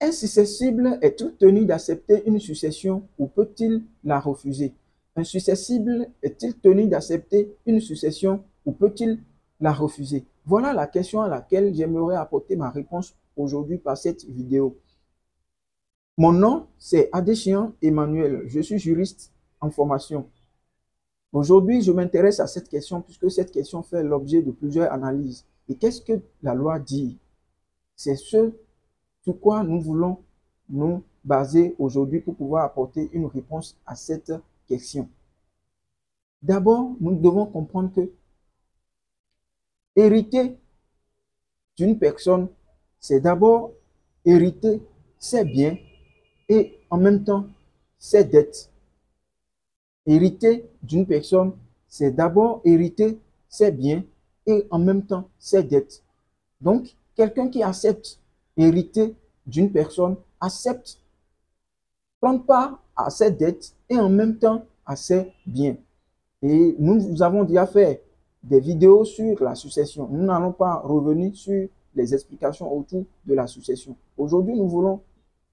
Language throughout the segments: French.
Un successible est-il tenu d'accepter une succession ou peut-il la refuser? Un successible est-il tenu d'accepter une succession ou peut-il la refuser? Voilà la question à laquelle j'aimerais apporter ma réponse aujourd'hui par cette vidéo. Mon nom, c'est Adéchian Emmanuel. Je suis juriste en formation. Aujourd'hui, je m'intéresse à cette question puisque cette question fait l'objet de plusieurs analyses. Et qu'est-ce que la loi dit? C'est ce sur quoi nous voulons nous baser aujourd'hui pour pouvoir apporter une réponse à cette question. D'abord, nous devons comprendre que hériter d'une personne, c'est d'abord hériter ses biens et en même temps ses dettes. Hériter d'une personne, c'est d'abord hériter ses biens et en même temps ses dettes. Donc, quelqu'un qui accepte hériter d'une personne accepte prendre part à ses dettes et en même temps à ses biens. Et nous avons déjà fait des vidéos sur la succession. Nous n'allons pas revenir sur les explications autour de la succession. Aujourd'hui, nous voulons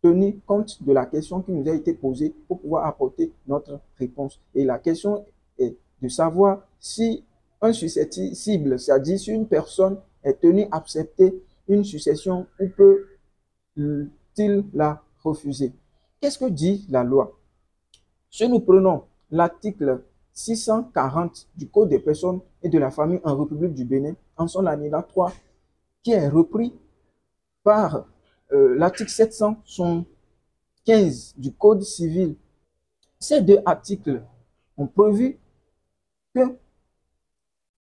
tenir compte de la question qui nous a été posée pour pouvoir apporter notre réponse. Et la question est de savoir si un susceptible, c'est-à-dire si une personne est tenue à accepter une succession ou peut-il la refuser. Qu'est-ce que dit la loi? Si nous prenons l'article 640 du Code des personnes et de la famille en République du Bénin, en son alinéa 3, qui est repris par l'article 715 du Code civil. Ces deux articles ont prévu que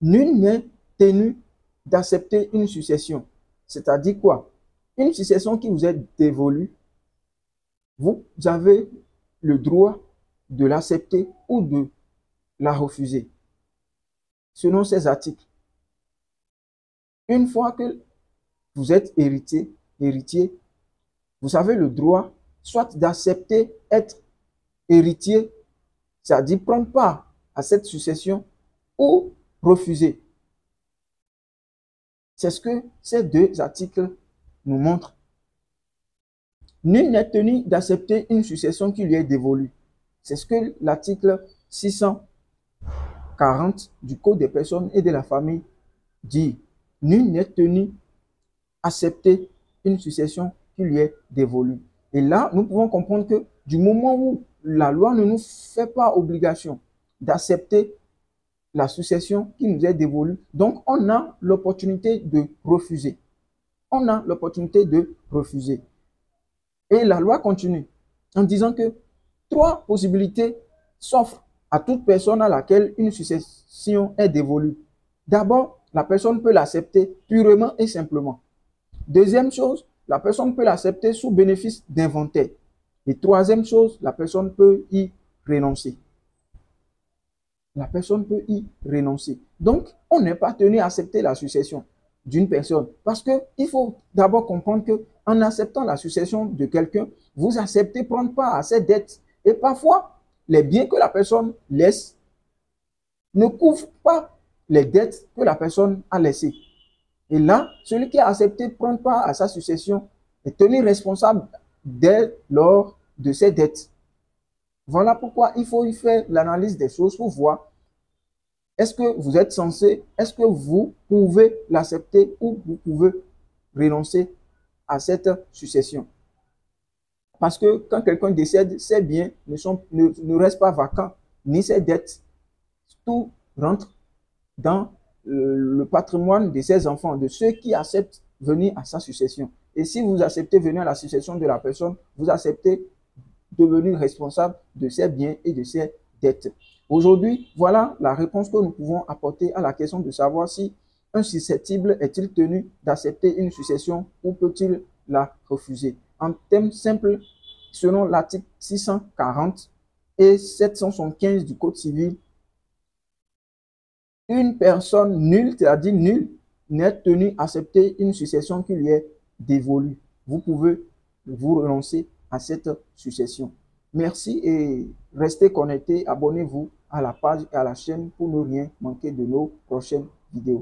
nul n'est tenu d'accepter une succession. C'est-à-dire quoi? Une succession qui vous est dévolue, vous avez le droit de l'accepter ou de la refuser. Selon ces articles, une fois que vous êtes héritier, vous avez le droit soit d'accepter être héritier, c'est-à-dire prendre part à cette succession, ou refuser. C'est ce que ces deux articles nous montrent. Nul n'est tenu d'accepter une succession qui lui est dévolue. C'est ce que l'article 640 du Code des personnes et de la famille dit. Nul n'est tenu d'accepter une succession qui lui est dévolue. Et là, nous pouvons comprendre que du moment où la loi ne nous fait pas obligation d'accepter la succession qui nous est dévolue, donc on a l'opportunité de refuser. On a l'opportunité de refuser. Et la loi continue en disant que 3 possibilités s'offrent à toute personne à laquelle une succession est dévolue. D'abord, la personne peut l'accepter purement et simplement. Deuxième chose, la personne peut l'accepter sous bénéfice d'inventaire. Et troisième chose, la personne peut y renoncer. La personne peut y renoncer. Donc, on n'est pas tenu à accepter la succession d'une personne. Parce qu'il faut d'abord comprendre qu'en acceptant la succession de quelqu'un, vous acceptez prendre part à ses dettes. Et parfois, les biens que la personne laisse ne couvrent pas les dettes que la personne a laissées. Et là, celui qui a accepté prendre part à sa succession est tenu responsable dès lors de ses dettes. Voilà pourquoi il faut y faire l'analyse des choses pour voir est-ce que vous êtes censé, est-ce que vous pouvez l'accepter ou vous pouvez renoncer à cette succession. Parce que quand quelqu'un décède, ses biens ne restent pas vacants, ni ses dettes. Tout rentre dans le patrimoine de ses enfants, de ceux qui acceptent venir à sa succession. Et si vous acceptez venir à la succession de la personne, vous acceptez devenir responsable de ses biens et de ses dettes. Aujourd'hui, voilà la réponse que nous pouvons apporter à la question de savoir si un susceptible est-il tenu d'accepter une succession ou peut-il la refuser. En termes simples, selon l'article 640 et 775 du Code civil, une personne nulle, c'est-à-dire nulle, n'est tenue d'accepter une succession qui lui est dévolue. Vous pouvez vous renoncer à cette succession. Merci et restez connectés. Abonnez-vous à la page et à la chaîne pour ne rien manquer de nos prochaines vidéos.